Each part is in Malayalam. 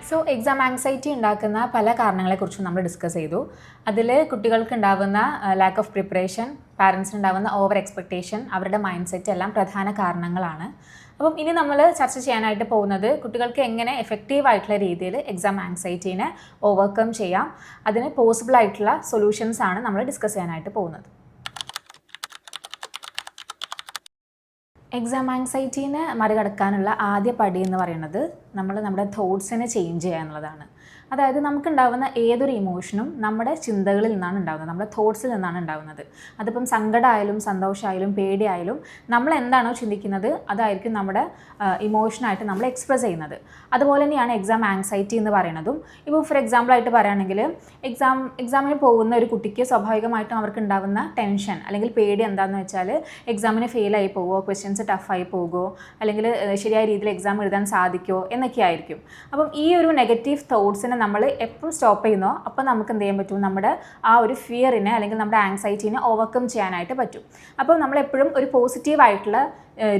സോ എക്സാം ആങ്സൈറ്റി ഉണ്ടാക്കുന്ന പല കാരണങ്ങളെക്കുറിച്ചും നമ്മൾ ഡിസ്കസ് ചെയ്തു. അതിൽ കുട്ടികൾക്ക് ഉണ്ടാകുന്ന ലാക്ക് ഓഫ് പ്രിപ്പറേഷൻ, പാരൻസിന് ഉണ്ടാകുന്ന ഓവർ എക്സ്പെക്റ്റേഷൻ, അവരുടെ മൈൻഡ് സെറ്റ് എല്ലാം പ്രധാന കാരണങ്ങളാണ്. അപ്പം ഇനി നമ്മൾ ചർച്ച ചെയ്യാനായിട്ട് പോകുന്നത് കുട്ടികൾക്ക് എങ്ങനെ എഫക്റ്റീവായിട്ടുള്ള രീതിയിൽ എക്സാം ആങ്സൈറ്റീനെ ഓവർകം ചെയ്യാം, അതിന് പോസിബിൾ ആയിട്ടുള്ള സൊല്യൂഷൻസ് ആണ് നമ്മൾ ഡിസ്കസ് ചെയ്യാനായിട്ട് പോകുന്നത്. എക്സാം ആങ്സൈറ്റീനെ മറികടക്കാനുള്ള ആദ്യ പടി എന്ന് പറയുന്നത് നമ്മുടെ തോട്ട്സിനെ ചേഞ്ച് ചെയ്യുക എന്നുള്ളതാണ്. അതായത് നമുക്കുണ്ടാകുന്ന ഏതൊരു ഇമോഷനും നമ്മുടെ ചിന്തകളിൽ നിന്നാണ് ഉണ്ടാകുന്നത്, നമ്മുടെ തോട്ട്സിൽ നിന്നാണ് ഉണ്ടാകുന്നത്. അതിപ്പം സങ്കടമായാലും സന്തോഷമായാലും പേടിയായാലും നമ്മൾ എന്താണോ ചിന്തിക്കുന്നത് അതായിരിക്കും നമ്മുടെ ഇമോഷനായിട്ട് നമ്മൾ എക്സ്പ്രസ് ചെയ്യുന്നത്. അതുപോലെ തന്നെയാണ് എക്സാം ആങ്സൈറ്റി എന്ന് പറയുന്നതും. ഇപ്പോൾ ഫോർ എക്സാമ്പിളായിട്ട് പറയുകയാണെങ്കിൽ എക്സാമിന് പോകുന്ന ഒരു കുട്ടിക്ക് സ്വാഭാവികമായിട്ടും അവർക്ക് ഉണ്ടാകുന്ന ടെൻഷൻ അല്ലെങ്കിൽ പേടി എന്താണെന്ന് വെച്ചാൽ എക്സാമിന് ഫെയിലായി പോകുമോ, ക്വസ്റ്റ്യൻസ് ടഫായി പോകുമോ, അല്ലെങ്കിൽ ശരിയായ രീതിയിൽ എക്സാം എഴുതാൻ സാധിക്കുമോ എന്നൊക്കെ ആയിരിക്കും. അപ്പം ഈ ഒരു നെഗറ്റീവ് തോട്ട്സിനെ നമ്മൾ എപ്പോൾ സ്റ്റോപ്പ് ചെയ്യുന്നോ അപ്പോൾ നമുക്ക് എന്ത് ചെയ്യാൻ പറ്റും, നമ്മുടെ ആ ഒരു ഫിയറിനെ അല്ലെങ്കിൽ നമ്മുടെ ആങ്സൈറ്റീനെ ഓവർകം ചെയ്യാനായിട്ട് പറ്റും. അപ്പോൾ നമ്മളെപ്പോഴും ഒരു പോസിറ്റീവായിട്ടുള്ള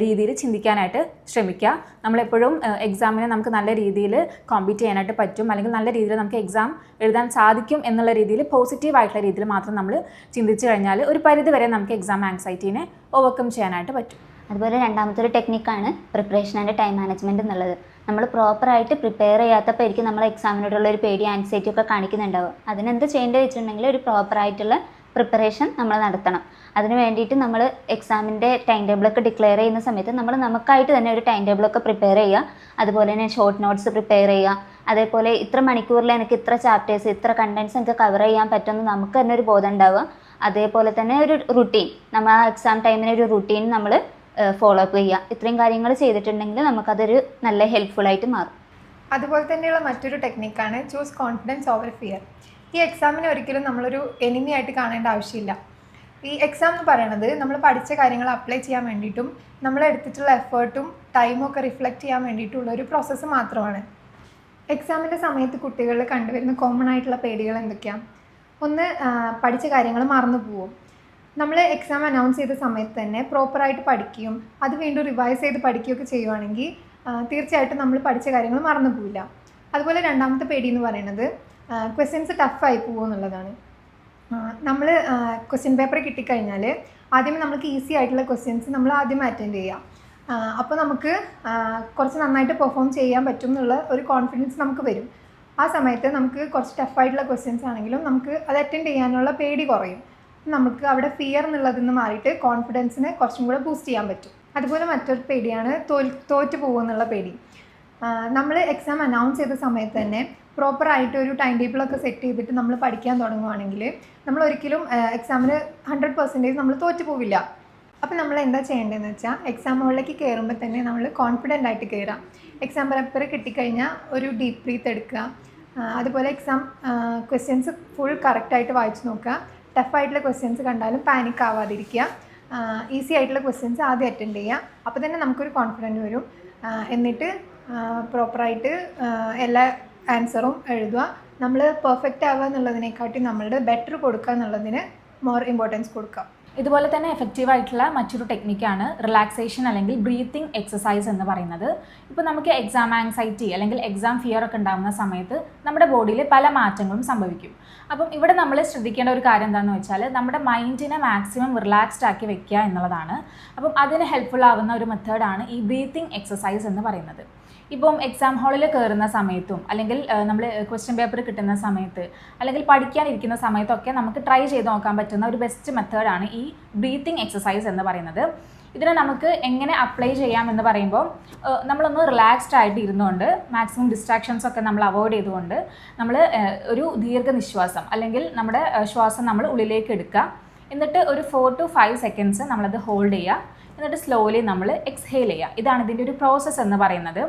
രീതിയിൽ ചിന്തിക്കാനായിട്ട് ശ്രമിക്കുക. നമ്മളെപ്പോഴും എക്സാമിനെ നമുക്ക് നല്ല രീതിയിൽ കോമ്പീറ്റ് ചെയ്യാനായിട്ട് പറ്റും, അല്ലെങ്കിൽ നല്ല രീതിയിൽ നമുക്ക് എക്സാം എഴുതാൻ സാധിക്കും എന്നുള്ള രീതിയിൽ പോസിറ്റീവായിട്ടുള്ള രീതിയിൽ മാത്രം നമ്മൾ ചിന്തിച്ചു കഴിഞ്ഞാൽ ഒരു പരിധി വരെ നമുക്ക് എക്സാം ആങ്സൈറ്റീനെ ഓവർകം ചെയ്യാനായിട്ട് പറ്റും. അതുപോലെ രണ്ടാമത്തെ ഒരു ടെക്നിക്കാണ് പ്രിപ്പറേഷൻ ആൻഡ് ടൈം മാനേജ്മെൻറ്റ് എന്നുള്ളത്. നമ്മൾ പ്രോപ്പറായിട്ട് പ്രിപ്പയർ ചെയ്യാത്തപ്പോൾ ആയിരിക്കും നമ്മൾ എക്സാമിനോടുള്ള ഒരു പേടി, ആൻസൈറ്റി ഒക്കെ കാണിക്കുന്നുണ്ടാവുക. അതിനെന്ത് ചെയ്യേണ്ടത് വെച്ചിട്ടുണ്ടെങ്കിൽ ഒരു പ്രോപ്പറായിട്ടുള്ള പ്രിപ്പറേഷൻ നമ്മൾ നടത്തണം. അതിന് വേണ്ടിയിട്ട് നമ്മൾ എക്സാമിൻ്റെ ടൈം ടേബിളൊക്കെ ഡിക്ലെയർ ചെയ്യുന്ന സമയത്ത് നമ്മൾ നമുക്കായിട്ട് തന്നെ ഒരു ടൈം ടേബിളൊക്കെ പ്രിപ്പയർ ചെയ്യുക. അതുപോലെ തന്നെ ഷോർട്ട് നോട്ട്സ് പ്രിപ്പയർ ചെയ്യുക. അതേപോലെ ഇത്ര മണിക്കൂറിൽ എനിക്ക് ഇത്ര ചാപ്റ്റേഴ്സ്, ഇത്ര കണ്ടൻസ് എനിക്ക് കവർ ചെയ്യാൻ പറ്റുമെന്ന് നമുക്ക് തന്നെ ഒരു ബോധം ഉണ്ടാവുക. അതേപോലെ തന്നെ ഒരു റുട്ടീൻ, നമ്മൾ ആ എക്സാം ടൈമിന് ഒരു റുട്ടീൻ നമ്മൾ ഫോളോ അപ്പ് ചെയ്യുക. ഇത്രയും കാര്യങ്ങൾ ചെയ്തിട്ടുണ്ടെങ്കിൽ നമുക്കതൊരു നല്ല ഹെൽപ്ഫുള്ളായിട്ട് മാറും. അതുപോലെ തന്നെയുള്ള മറ്റൊരു ടെക്നിക്കാണ് ചൂസ് കോൺഫിഡൻസ് ഓവർ ഫിയർ. ഈ എക്സാമിനെ ഒരിക്കലും നമ്മളൊരു എനിമി ആയിട്ട് കാണേണ്ട ആവശ്യമില്ല. ഈ എക്സാം എന്ന് പറയുന്നത് നമ്മൾ പഠിച്ച കാര്യങ്ങൾ അപ്ലൈ ചെയ്യാൻ വേണ്ടിയിട്ടും നമ്മൾ എടുത്തിട്ടുള്ള എഫേർട്ടും ടൈമും ഒക്കെ റിഫ്ലക്റ്റ് ചെയ്യാൻ വേണ്ടിയിട്ടുള്ള ഒരു പ്രോസസ്സ് മാത്രമാണ്. എക്സാമിൻ്റെ സമയത്ത് കുട്ടികളിൽ കണ്ടുവരുന്ന കോമൺ ആയിട്ടുള്ള പേടികൾ എന്തൊക്കെയാണ്? ഒന്ന്, പഠിച്ച കാര്യങ്ങൾ മറന്നു പോവും. നമ്മൾ എക്സാം അനൗൺസ് ചെയ്ത സമയത്ത് തന്നെ പ്രോപ്പറായിട്ട് പഠിക്കുകയും അത് വീണ്ടും റിവൈസ് ചെയ്ത് പഠിക്കുകയൊക്കെ ചെയ്യുവാണെങ്കിൽ തീർച്ചയായിട്ടും നമ്മൾ പഠിച്ച കാര്യങ്ങൾ മറന്നു പോവില്ല. അതുപോലെ രണ്ടാമത്തെ പേടി എന്ന് പറയുന്നത് ക്വസ്റ്റ്യൻസ് ടഫായി പോകുമെന്നുള്ളതാണ്. നമ്മൾ ക്വസ്റ്റ്യൻ പേപ്പർ കിട്ടിക്കഴിഞ്ഞാൽ ആദ്യമേ നമുക്ക് ഈസി ആയിട്ടുള്ള ക്വസ്റ്റ്യൻസ് നമ്മൾ ആദ്യം അറ്റൻഡ് ചെയ്യാം. അപ്പോൾ നമുക്ക് കുറച്ച് നന്നായിട്ട് പെർഫോം ചെയ്യാൻ പറ്റും എന്നുള്ള ഒരു കോൺഫിഡൻസ് നമുക്ക് വരും. ആ സമയത്ത് നമുക്ക് കുറച്ച് ടഫായിട്ടുള്ള ക്വസ്റ്റ്യൻസ് ആണെങ്കിലും നമുക്ക് അത് അറ്റൻഡ് ചെയ്യാനുള്ള പേടി കുറയും. നമുക്ക് അവിടെ ഫിയർ എന്നുള്ളതിൽ നിന്ന് മാറിയിട്ട് കോൺഫിഡൻസിനെ കുറച്ചും കൂടെ ബൂസ്റ്റ് ചെയ്യാൻ പറ്റും. അതുപോലെ മറ്റൊരു പേടിയാണ് തോറ്റു പോകുമെന്നുള്ള പേടി. നമ്മൾ എക്സാം അനൗൺസ് ചെയ്ത സമയത്ത് തന്നെ പ്രോപ്പറായിട്ട് ഒരു ടൈം ടേബിളൊക്കെ സെറ്റ് ചെയ്തിട്ട് നമ്മൾ പഠിക്കാൻ തുടങ്ങുകയാണെങ്കിൽ നമ്മൾ ഒരിക്കലും എക്സാമിന് 100% നമ്മൾ തോറ്റു പോവില്ല. അപ്പോൾ നമ്മൾ എന്താ ചെയ്യേണ്ടതെന്ന് വെച്ചാൽ എക്സാം ഹോളിലേക്ക് കയറുമ്പോൾ തന്നെ നമ്മൾ കോൺഫിഡൻ്റ് ആയിട്ട് കയറാം. എക്സാം പേപ്പർ കിട്ടിക്കഴിഞ്ഞാൽ ഒരു ഡീപ്പ് ബ്രീത്ത് എടുക്കുക. അതുപോലെ എക്സാം ക്വസ്റ്റ്യൻസ് ഫുൾ കറക്റ്റായിട്ട് വായിച്ച് നോക്കുക. ടഫായിട്ടുള്ള ക്വസ്റ്റ്യൻസ് കണ്ടാലും പാനിക് ആവാതിരിക്കുക. ഈസി ആയിട്ടുള്ള ക്വസ്റ്റ്യൻസ് ആദ്യം അറ്റൻഡ് ചെയ്യുക. അപ്പോൾ തന്നെ നമുക്കൊരു കോൺഫിഡൻറ്റ് വരും. എന്നിട്ട് പ്രോപ്പറായിട്ട് എല്ലാ ആൻസറും എഴുതുക. നമ്മൾ പെർഫെക്റ്റ് ആവുക എന്നുള്ളതിനെക്കാട്ടി നമ്മളുടെ ബെറ്റർ കൊടുക്കുക എന്നുള്ളതിന് മോർ ഇമ്പോർട്ടൻസ് കൊടുക്കുക. ഇതുപോലെ തന്നെ എഫക്റ്റീവായിട്ടുള്ള മറ്റൊരു ടെക്നിക്കാണ് റിലാക്സേഷൻ അല്ലെങ്കിൽ ബ്രീത്തിങ് എക്സസൈസ് എന്ന് പറയുന്നത്. ഇപ്പോൾ നമുക്ക് എക്സാം ആങ്സൈറ്റി അല്ലെങ്കിൽ എക്സാം ഫിയർ ഒക്കെ ഉണ്ടാകുന്ന സമയത്ത് നമ്മുടെ ബോഡിയിൽ പല മാറ്റങ്ങളും സംഭവിക്കും. അപ്പം ഇവിടെ നമ്മൾ ശ്രദ്ധിക്കേണ്ട ഒരു കാര്യം എന്താണെന്ന് വെച്ചാൽ നമ്മുടെ മൈൻഡിനെ മാക്സിമം റിലാക്സ്ഡ് ആക്കി വെക്കുക എന്നുള്ളതാണ്. അപ്പം അതിന് ഹെൽപ്ഫുൾ ആവുന്ന ഒരു മെത്തേഡാണ് ഈ ബ്രീത്തിങ് എക്സസൈസ് എന്ന് പറയുന്നത്. ഇപ്പം എക്സാം ഹാളിൽ കയറുന്ന സമയത്തും അല്ലെങ്കിൽ നമ്മൾ ക്വസ്റ്റ്യൻ പേപ്പർ കിട്ടുന്ന സമയത്ത് അല്ലെങ്കിൽ പഠിക്കാനിരിക്കുന്ന സമയത്തൊക്കെ നമുക്ക് ട്രൈ ചെയ്ത് നോക്കാൻ പറ്റുന്ന ഒരു ബെസ്റ്റ് മെത്തേഡാണ് ഈ ബ്രീത്തിങ് എക്സസൈസ് എന്ന് പറയുന്നത്. ഇതിനെ നമുക്ക് എങ്ങനെ അപ്ലൈ ചെയ്യാം എന്ന് പറയുമ്പോൾ നമ്മളൊന്ന് റിലാക്സ്ഡ് ആയിട്ട് ഇരുന്നുകൊണ്ട് മാക്സിമം ഡിസ്ട്രാക്ഷൻസ് ഒക്കെ നമ്മൾ അവോയ്ഡ് ചെയ്തുകൊണ്ട് നമ്മൾ ഒരു ദീർഘനിശ്വാസം അല്ലെങ്കിൽ നമ്മുടെ ശ്വാസം നമ്മൾ ഉള്ളിലേക്ക് എടുക്കുക. എന്നിട്ട് ഒരു 4 to 5 seconds നമ്മളത് ഹോൾഡ് ചെയ്യുക. എന്നിട്ട് സ്ലോലി നമ്മൾ എക്സ്ഹെയിൽ ചെയ്യുക. ഇതാണ് ഇതിൻ്റെ ഒരു പ്രോസസ്സ് എന്ന് പറയുന്നത്.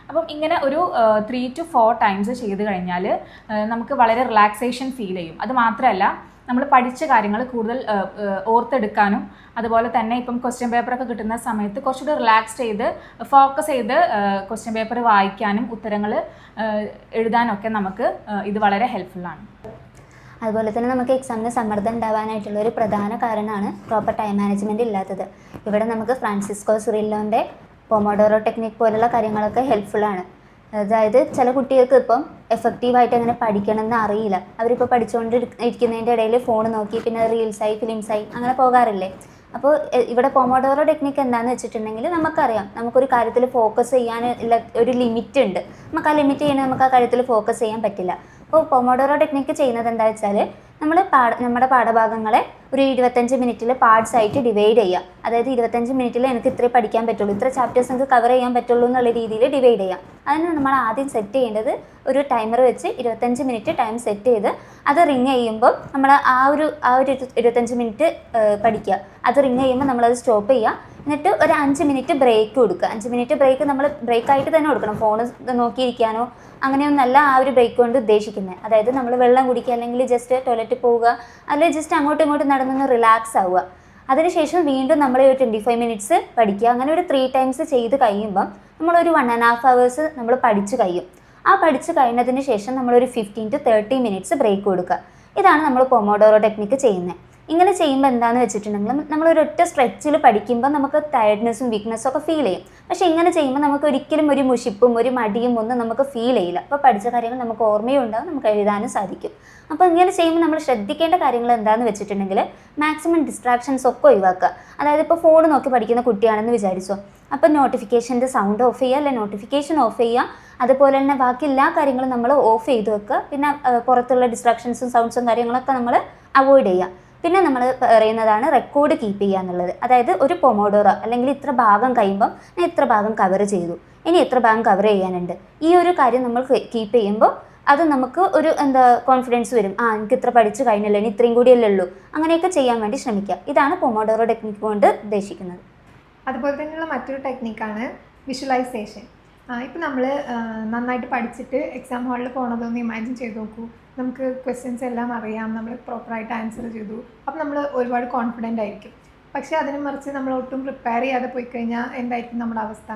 അപ്പം ഇങ്ങനെ ഒരു 3 to 4 times ചെയ്ത് കഴിഞ്ഞാൽ നമുക്ക് വളരെ റിലാക്സേഷൻ ഫീൽ ചെയ്യും. അത് മാത്രമല്ല നമ്മൾ പഠിച്ച കാര്യങ്ങൾ കൂടുതൽ ഓർത്തെടുക്കാനും അതുപോലെ തന്നെ ഇപ്പം ക്വസ്റ്റ്യൻ പേപ്പറൊക്കെ കിട്ടുന്ന സമയത്ത് കുറച്ചുകൂടി റിലാക്സ്ഡ് ചെയ്ത് ഫോക്കസ് ചെയ്ത് ക്വസ്റ്റ്യൻ പേപ്പർ വായിക്കാനും ഉത്തരങ്ങൾ എഴുതാനൊക്കെ നമുക്ക് ഇത് വളരെ ഹെൽപ്ഫുള്ളാണ്. അതുപോലെ തന്നെ നമുക്ക് എക്സാമിന് സമ്മർദ്ദം ഉണ്ടാവാനായിട്ടുള്ള ഒരു പ്രധാന കാരണമാണ് പ്രോപ്പർ ടൈം മാനേജ്മെൻറ്റ് ഇല്ലാത്തത്. ഇവിടെ നമുക്ക് ഫ്രാൻസിസ്കോ സിറില്ലോൻ്റെ പൊമോഡോറോ ടെക്നിക് പോലുള്ള കാര്യങ്ങളൊക്കെ ഹെൽപ്ഫുള്ളാണ്. അതായത് ചില കുട്ടികൾക്ക് ഇപ്പം എഫക്റ്റീവായിട്ട് എങ്ങനെ പഠിക്കണമെന്ന് അറിയില്ല. അവരിപ്പോൾ പഠിച്ചുകൊണ്ടിരിക്കുന്നതിൻ്റെ ഇടയിൽ ഫോൺ നോക്കി പിന്നെ റീൽസായി ഫിലിംസായി അങ്ങനെ പോകാറില്ലേ. അപ്പോൾ ഇവിടെ പൊമോഡോറോ ടെക്നിക്ക് എന്താണെന്ന് വെച്ചിട്ടുണ്ടെങ്കിൽ നമുക്കറിയാം, നമുക്കൊരു കാര്യത്തിൽ ഫോക്കസ് ചെയ്യാൻ ഉള്ള ഒരു ലിമിറ്റ് ഉണ്ട്. നമുക്ക് ആ ലിമിറ്റ് ചെയ്യണമെങ്കിൽ നമുക്ക് ആ കാര്യത്തിൽ ഫോക്കസ് ചെയ്യാൻ പറ്റില്ല. അപ്പോൾ പൊമോഡോറോ ടെക്നിക്ക് ചെയ്യുന്നത് എന്താ വെച്ചാൽ നമ്മൾ നമ്മുടെ പാഠഭാഗങ്ങളെ ഒരു 25 മിനിറ്റിൽ പാർട്സ് ആയിട്ട് ഡിവൈഡ് ചെയ്യുക. അതായത് 25 മിനിറ്റിൽ എനിക്ക് ഇത്രേ പഠിക്കാൻ പറ്റുള്ളൂ, ഇത്ര ചാപ്റ്റേഴ്സ് എനിക്ക് കവർ ചെയ്യാൻ പറ്റുള്ളൂ എന്നുള്ള രീതിയിൽ ഡിവൈഡ് ചെയ്യാം. അതിന് നമ്മൾ ആദ്യം സെറ്റ് ചെയ്യേണ്ടത് ഒരു ടൈമർ വെച്ച് 25 മിനിറ്റ് ടൈം സെറ്റ് ചെയ്ത് അത് റിങ് ചെയ്യുമ്പോൾ നമ്മൾ ആ ഒരു 25 മിനിറ്റ് പഠിക്കുക. അത് റിങ് ചെയ്യുമ്പോൾ നമ്മളത് സ്റ്റോപ്പ് ചെയ്യുക. എന്നിട്ട് ഒരു 5 മിനിറ്റ് ബ്രേക്ക് കൊടുക്കുക. 5 മിനിറ്റ് ബ്രേക്ക് നമ്മൾ ബ്രേക്കായിട്ട് തന്നെ കൊടുക്കണം. ഫോൺ നോക്കിയിരിക്കാനോ അങ്ങനെയൊന്നല്ല ആ ഒരു ബ്രേക്ക് കൊണ്ട് ഉദ്ദേശിക്കുന്നത്. അതായത് നമ്മൾ വെള്ളം കുടിക്കുക, അല്ലെങ്കിൽ ജസ്റ്റ് ടോയ്ലറ്റിൽ പോവുക, അല്ലെങ്കിൽ ജസ്റ്റ് അങ്ങോട്ടും ഇങ്ങോട്ടും നടന്നൊന്ന് റിലാക്സ് ആവുക. അതിനുശേഷം വീണ്ടും നമ്മൾ ഒരു 25 മിനിറ്റ്സ് പഠിക്കുക. അങ്ങനെ ഒരു 3 ടൈംസ് ചെയ്ത് കഴിയുമ്പം നമ്മളൊരു 1.5 hours നമ്മൾ പഠിച്ച് കഴിയും. ആ പഠിച്ച് കഴിഞ്ഞതിന് ശേഷം നമ്മളൊരു 15 to 30 മിനിറ്റ്സ് ബ്രേക്ക് കൊടുക്കുക. ഇതാണ് നമ്മൾ പൊമോഡോറോ ടെക്നിക്ക് ചെയ്യുന്നത്. ഇങ്ങനെ ചെയ്യുമ്പോൾ എന്താണെന്ന് വെച്ചിട്ടുണ്ടെങ്കിൽ നമ്മളൊരു ഒറ്റ സ്ട്രെച്ചിൽ പഠിക്കുമ്പോൾ നമുക്ക് ടയർഡ്നെസ്സും വീക്ക്നെസ്സും ഒക്കെ ഫീൽ ചെയ്യും. പക്ഷേ ഇങ്ങനെ ചെയ്യുമ്പോൾ നമുക്ക് ഒരിക്കലും ഒരു മുഷിപ്പും ഒരു മടിയും ഒന്നും നമുക്ക് ഫീൽ ചെയ്യില്ല. അപ്പോൾ പഠിച്ച കാര്യങ്ങൾ നമുക്ക് ഓർമ്മയും ഉണ്ടാകും, നമുക്ക് എഴുതാനും സാധിക്കും. അപ്പോൾ ഇങ്ങനെ ചെയ്യുമ്പോൾ നമ്മൾ ശ്രദ്ധിക്കേണ്ട കാര്യങ്ങൾ എന്താണെന്ന് വെച്ചിട്ടുണ്ടെങ്കിൽ മാക്സിമം ഡിസ്ട്രാക്ഷൻസ് ഒക്കെ ഒഴിവാക്കുക. അതായത് ഇപ്പോൾ ഫോൺ നോക്കി പഠിക്കുന്ന കുട്ടിയാണെന്ന് വിചാരിച്ചോ, അപ്പോൾ നോട്ടിഫിക്കേഷൻ്റെ സൗണ്ട് ഓഫ് ചെയ്യുക, അല്ലെങ്കിൽ നോട്ടിഫിക്കേഷൻ ഓഫ് ചെയ്യുക. അതുപോലെ തന്നെ ബാക്കി എല്ലാ കാര്യങ്ങളും നമ്മൾ ഓഫ് ചെയ്ത് വെക്കുക. പിന്നെ പുറത്തുള്ള ഡിസ്ട്രാക്ഷൻസും സൗണ്ട്സും കാര്യങ്ങളൊക്കെ നമ്മൾ അവോയ്ഡ് ചെയ്യുക. പിന്നെ നമ്മൾ പറയുന്നതാണ് റെക്കോർഡ് കീപ്പ് ചെയ്യുക എന്നുള്ളത്. അതായത് ഒരു പൊമോഡോറോ അല്ലെങ്കിൽ ഇത്ര ഭാഗം കഴിയുമ്പം ഞാൻ ഇത്ര ഭാഗം കവർ ചെയ്തു, ഇനി എത്ര ഭാഗം കവർ ചെയ്യാനുണ്ട്. ഈ ഒരു കാര്യം നമ്മൾ കീപ്പ് ചെയ്യുമ്പോൾ അത് നമുക്ക് ഒരു കോൺഫിഡൻസ് വരും. എനിക്ക് ഇത്ര പഠിച്ചു കഴിഞ്ഞല്ലോ, ഇനി ഇത്രയും കൂടിയല്ലേ ഉള്ളൂ. അങ്ങനെയൊക്കെ ചെയ്യാൻ വേണ്ടി ശ്രമിക്കുക. ഇതാണ് പൊമോഡോറോ ടെക്നിക്ക് കൊണ്ട് ഉദ്ദേശിക്കുന്നത്. അതുപോലെ തന്നെയുള്ള മറ്റൊരു ടെക്നിക്കാണ് വിഷ്വലൈസേഷൻ. ഇപ്പോൾ നമ്മൾ നന്നായിട്ട് പഠിച്ചിട്ട് എക്സാം ഹാളിൽ പോകണതൊന്ന് ഇമാജിൻ ചെയ്ത് നോക്കൂ. നമുക്ക് ക്വസ്റ്റ്യൻസ് എല്ലാം അറിയാം, നമ്മൾ പ്രോപ്പറായിട്ട് ആൻസർ ചെയ്തു, അപ്പോൾ നമ്മൾ ഒരുപാട് കോൺഫിഡൻ്റ് ആയിരിക്കും. പക്ഷേ അതിന് മറിച്ച് നമ്മൾ ഒട്ടും പ്രിപ്പയർ ചെയ്യാതെ പോയി കഴിഞ്ഞാൽ എന്തായിരിക്കും നമ്മുടെ അവസ്ഥ?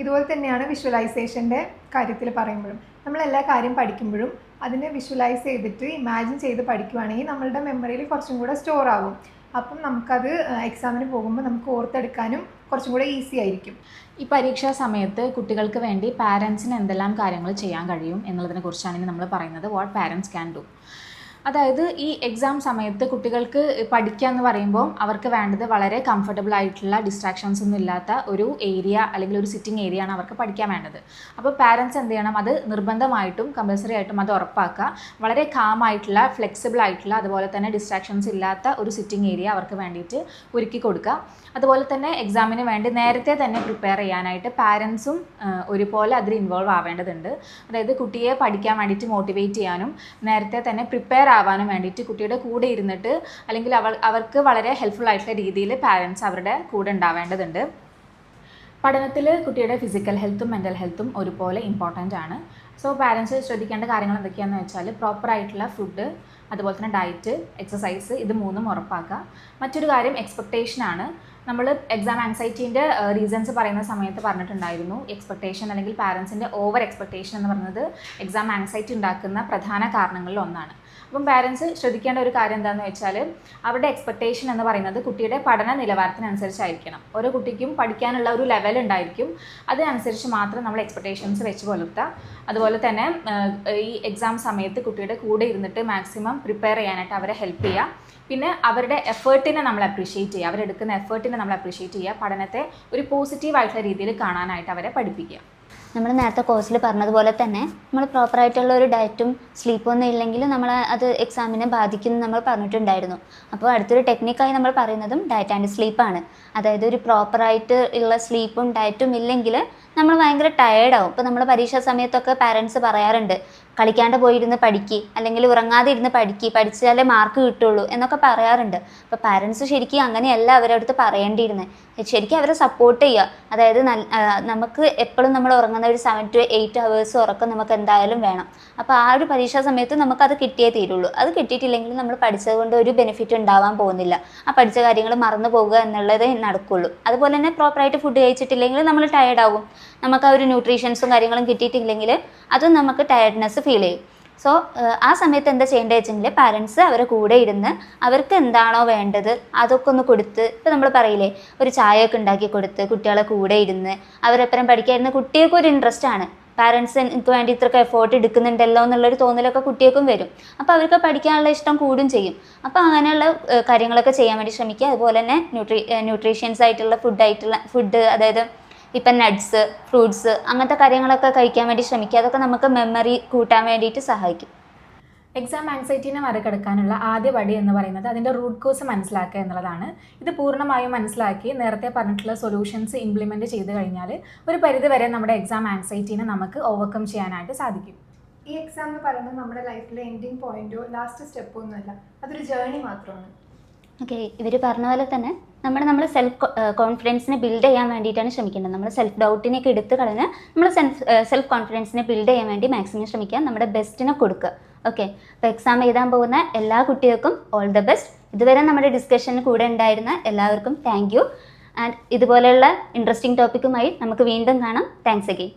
ഇതുപോലെ തന്നെയാണ് വിഷ്വലൈസേഷൻ്റെ കാര്യത്തിൽ പറയുമ്പോഴും. നമ്മൾ എല്ലാ കാര്യം പഠിക്കുമ്പോഴും അതിനെ വിഷ്വലൈസ് ചെയ്തിട്ട് ഇമാജിൻ ചെയ്ത് പഠിക്കുകയാണെങ്കിൽ നമ്മളുടെ മെമ്മറിയിൽ കുറച്ചും കൂടെ സ്റ്റോർ ആകും. അപ്പം നമുക്കത് എക്സാമിന് പോകുമ്പോൾ നമുക്ക് ഓർത്തെടുക്കാനും കുറച്ചും കൂടെ ഈസി ആയിരിക്കും. ഈ പരീക്ഷാ സമയത്ത് കുട്ടികൾക്ക് വേണ്ടി പാരൻസിന് എന്തെല്ലാം കാര്യങ്ങൾ ചെയ്യാൻ കഴിയും എന്നുള്ളതിനെ കുറിച്ചാണ് ഇനി നമ്മൾ പറയുന്നത്. What parents can do. അതായത് ഈ എക്സാം സമയത്ത് കുട്ടികൾക്ക് പഠിക്കുക എന്ന് പറയുമ്പോൾ അവർക്ക് വേണ്ടത് വളരെ കംഫർട്ടബിൾ ആയിട്ടുള്ള ഡിസ്ട്രാക്ഷൻസ് ഒന്നും ഇല്ലാത്ത ഒരു ഏരിയ അല്ലെങ്കിൽ ഒരു സിറ്റിംഗ് ഏരിയ ആണ് അവർക്ക് പഠിക്കാൻ വേണ്ടത്. അപ്പോൾ പാരൻസ് എന്ത് ചെയ്യണം, അത് നിർബന്ധമായിട്ടും കമ്പൽസറി ആയിട്ടും അത് ഉറപ്പാക്കുക. വളരെ കാമായിട്ടുള്ള ഫ്ലെക്സിബിൾ ആയിട്ടുള്ള അതുപോലെ തന്നെ ഡിസ്ട്രാക്ഷൻസ് ഇല്ലാത്ത ഒരു സിറ്റിംഗ് ഏരിയ അവർക്ക് വേണ്ടിയിട്ട് ഒരുക്കി കൊടുക്കുക. അതുപോലെ തന്നെ എക്സാമിന് വേണ്ടി നേരത്തെ തന്നെ പ്രിപ്പയർ ചെയ്യാനായിട്ട് പാരൻസും ഒരുപോലെ അതിൽ ഇൻവോൾവ് ആവേണ്ടതുണ്ട്. അതായത് കുട്ടിയെ പഠിക്കാൻ വേണ്ടിയിട്ട് മോട്ടിവേറ്റ് ചെയ്യാനും നേരത്തെ തന്നെ പ്രിപ്പയർ ആവാനും വേണ്ടിയിട്ട് കുട്ടിയുടെ കൂടെ ഇരുന്നിട്ട് അല്ലെങ്കിൽ അവർക്ക് വളരെ ഹെൽപ്ഫുൾ ആയിട്ടുള്ള രീതിയിൽ പാരൻസ് അവരുടെ കൂടെ ഉണ്ടാവേണ്ടതുണ്ട്. പഠനത്തിൽ കുട്ടിയുടെ ഫിസിക്കൽ ഹെൽത്തും മെൻ്റൽ ഹെൽത്തും ഒരുപോലെ ഇമ്പോർട്ടൻ്റ് ആണ്. സോ പാരൻസ് ശ്രദ്ധിക്കേണ്ട കാര്യങ്ങൾ എന്തൊക്കെയാണെന്ന് വെച്ചാൽ പ്രോപ്പറായിട്ടുള്ള ഫുഡ്, അതുപോലെ തന്നെ ഡയറ്റ്, എക്സസൈസ്, ഇത് മൂന്നും ഉറപ്പാക്കുക. മറ്റൊരു കാര്യം എക്സ്പെക്റ്റേഷനാണ്. നമ്മൾ എക്സാം ആങ്സൈറ്റീൻ്റെ റീസൺസ് പറയുന്ന സമയത്ത് പറഞ്ഞിട്ടുണ്ടായിരുന്നു. എക്സ്പെക്റ്റേഷൻ അല്ലെങ്കിൽ പാരൻസിൻ്റെ ഓവർ എക്സ്പെക്റ്റേഷൻ എന്ന് പറയുന്നത് എക്സാം ആങ്സൈറ്റി ഉണ്ടാക്കുന്ന പ്രധാന കാരണങ്ങളിൽ ഒന്നാണ്. അപ്പം പാരൻസ് ശ്രദ്ധിക്കേണ്ട ഒരു കാര്യം എന്താണെന്ന് വെച്ചാൽ അവരുടെ എക്സ്പെക്റ്റേഷൻ എന്ന് പറയുന്നത് കുട്ടിയുടെ പഠന നിലവാരത്തിനനുസരിച്ചായിരിക്കണം. ഓരോ കുട്ടിക്കും പഠിക്കാനുള്ള ഒരു ലെവൽ ഉണ്ടായിരിക്കും, അതിനനുസരിച്ച് മാത്രം നമ്മൾ എക്സ്പെക്റ്റേഷൻസ് വെച്ച് പുലർത്തുക. അതുപോലെ തന്നെ ഈ എക്സാം സമയത്ത് കുട്ടിയുടെ കൂടെ ഇരുന്നിട്ട് മാക്സിമം പ്രിപ്പയർ ചെയ്യാനായിട്ട് അവരെ ഹെൽപ്പ് ചെയ്യുക. പിന്നെ അവരുടെ എഫേർട്ടിനെ നമ്മൾ അപ്രീഷിയേറ്റ് ചെയ്യുക, അവരെടുക്കുന്ന എഫേർട്ടിനെ നമ്മൾ അപ്രീഷിയേറ്റ് ചെയ്യുക. പഠനത്തെ ഒരു പോസിറ്റീവായിട്ടുള്ള രീതിയിൽ കാണാനായിട്ട് അവരെ പഠിപ്പിക്കുക. നമ്മൾ നേരത്തെ കോഴ്സിൽ പറഞ്ഞതുപോലെ തന്നെ നമ്മൾ പ്രോപ്പറായിട്ടുള്ള ഒരു ഡയറ്റും സ്ലീപ്പും ഒന്നും ഇല്ലെങ്കിൽ നമ്മൾ അത് എക്സാമിനെ ബാധിക്കും നമ്മൾ പറഞ്ഞിട്ടുണ്ടായിരുന്നു. അപ്പോൾ അടുത്തൊരു ടെക്നിക്കായി നമ്മൾ പറയുന്നതും ഡയറ്റ് ആൻഡ് സ്ലീപ്പാണ്. അതായത് ഒരു പ്രോപ്പറായിട്ട് ഉള്ള സ്ലീപ്പും ഡയറ്റും ഇല്ലെങ്കിൽ നമ്മൾ ഭയങ്കര ടയേർഡാവും. ഇപ്പോൾ നമ്മൾ പരീക്ഷാ സമയത്തൊക്കെ പാരൻസ് പറയാറുണ്ട്, കളിക്കാണ്ട് പോയിരുന്ന് പഠിക്കുക, അല്ലെങ്കിൽ ഉറങ്ങാതെ ഇരുന്ന് പഠിച്ചാലേ മാർക്ക് കിട്ടുള്ളൂ എന്നൊക്കെ പറയാറുണ്ട്. അപ്പോൾ പാരൻസ് ശരിക്കും അങ്ങനെയല്ല അവരുടെ അടുത്ത് പറയേണ്ടിയിരുന്നത്. ശരിക്കും അവരെ സപ്പോർട്ട് ചെയ്യുക. അതായത് നമുക്ക് എപ്പോഴും നമ്മൾ ഉറങ്ങുന്ന ഒരു 7 to 8 hours ഉറക്കം നമുക്ക് എന്തായാലും വേണം. അപ്പോൾ ആ ഒരു പരീക്ഷാ സമയത്ത് നമുക്കത് കിട്ടിയേ തീരുള്ളൂ. അത് കിട്ടിയിട്ടില്ലെങ്കിൽ നമ്മൾ പഠിച്ചത് കൊണ്ട് ഒരു ബെനിഫിറ്റ് ഉണ്ടാവാൻ പോകുന്നില്ല. ആ പഠിച്ച കാര്യങ്ങൾ മറന്നു പോകുക എന്നുള്ളതേ നടക്കുള്ളൂ. അതുപോലെ തന്നെ പ്രോപ്പറായിട്ട് ഫുഡ് കഴിച്ചിട്ടില്ലെങ്കിൽ നമ്മൾ ടയേർഡാകും. നമുക്ക് ആ ഒരു ന്യൂട്രീഷൻസും കാര്യങ്ങളും കിട്ടിയിട്ടില്ലെങ്കിൽ അതും നമുക്ക് ടയർഡ്നെസ് ഫീൽ ചെയ്യും. സോ ആ സമയത്ത് എന്താ ചെയ്യേണ്ടത് വെച്ചെങ്കിൽ പാരൻസ് അവരെ കൂടെ ഇരുന്ന് അവർക്ക് എന്താണോ വേണ്ടത് അതൊക്കെ ഒന്ന് കൊടുത്ത്, ഇപ്പോൾ നമ്മൾ പറയില്ലേ ഒരു ചായയൊക്കെ ഉണ്ടാക്കി കൊടുത്ത് കുട്ടികളെ കൂടെ ഇരുന്ന് അവരെപ്പരം പഠിക്കാതിരുന്ന കുട്ടികൾക്കൊരു ഇൻട്രസ്റ്റ് ആണ്. പാരൻസ് എനിക്ക് വേണ്ടി ഇത്രയൊക്കെ എഫേർട്ട് എടുക്കുന്നുണ്ടല്ലോ എന്നുള്ളൊരു തോന്നലൊക്കെ കുട്ടികൾക്കും വരും. അപ്പോൾ അവർക്ക് പഠിക്കാനുള്ള ഇഷ്ടം കൂടും ചെയ്യും. അപ്പോൾ അങ്ങനെയുള്ള കാര്യങ്ങളൊക്കെ ചെയ്യാൻ വേണ്ടി ശ്രമിക്കുക. അതുപോലെ തന്നെ ന്യൂട്രീഷ്യൻസ് ആയിട്ടുള്ള ഫുഡ്, അതായത് ഇപ്പം നട്ട്സ്, ഫ്രൂട്ട്സ് അങ്ങനത്തെ കാര്യങ്ങളൊക്കെ കഴിക്കാൻ വേണ്ടി ശ്രമിക്കുക. അതൊക്കെ നമുക്ക് മെമ്മറി കൂട്ടാൻ വേണ്ടിയിട്ട് സഹായിക്കും. എക്സാം ആൻസൈറ്റിനെ മറികടക്കാനുള്ള ആദ്യ പടി എന്ന് പറയുന്നത് അതിൻ്റെ റൂട്ട് കോസ് മനസ്സിലാക്കുക എന്നുള്ളതാണ്. ഇത് പൂർണ്ണമായും മനസ്സിലാക്കി നേരത്തെ പറഞ്ഞിട്ടുള്ള സൊല്യൂഷൻസ് ഇംപ്ലിമെൻറ്റ് ചെയ്ത് കഴിഞ്ഞാൽ ഒരു പരിധി വരെ നമ്മുടെ എക്സാം ആൻസൈറ്റിനെ നമുക്ക് ഓവർകം ചെയ്യാനായിട്ട് സാധിക്കും. ഈ എക്സാം എന്ന് പറയുന്നത് നമ്മുടെ ലൈഫിലെ എൻഡിങ് പോയിന്റോ ലാസ്റ്റ് സ്റ്റെപ്പോ ഒന്നുമല്ല, അതൊരു ജേർണി മാത്രമാണ്. ഓക്കെ, ഇവർ പറഞ്ഞ പോലെ തന്നെ നമ്മൾ സെൽഫ് കോൺഫിഡൻസിനെ ബിൽഡ് ചെയ്യാൻ വേണ്ടിയിട്ടാണ് ശ്രമിക്കേണ്ടത്. നമ്മൾ സെൽഫ് ഡൗട്ടിനെയൊക്കെ എടുത്ത് കളഞ്ഞ് നമ്മൾ സെൽഫ് കോൺഫിഡൻസിനെ ബിൽഡ് ചെയ്യാൻ വേണ്ടി മാക്സിമം ശ്രമിക്കുക, നമ്മുടെ ബെസ്റ്റിനെ കൊടുക്കുക. ഓക്കെ, അപ്പോൾ എക്സാം എഴുതാൻ പോകുന്ന എല്ലാ കുട്ടികൾക്കും ഓൾ ദ ബെസ്റ്റ്. ഇതുവരെ നമ്മുടെ ഡിസ്കഷന് കൂടെ ഉണ്ടായിരുന്ന എല്ലാവർക്കും താങ്ക് യു. ആൻഡ് ഇതുപോലെയുള്ള ഇൻട്രസ്റ്റിംഗ് ടോപ്പിക്കുമായി നമുക്ക് വീണ്ടും കാണാം. Thanks again.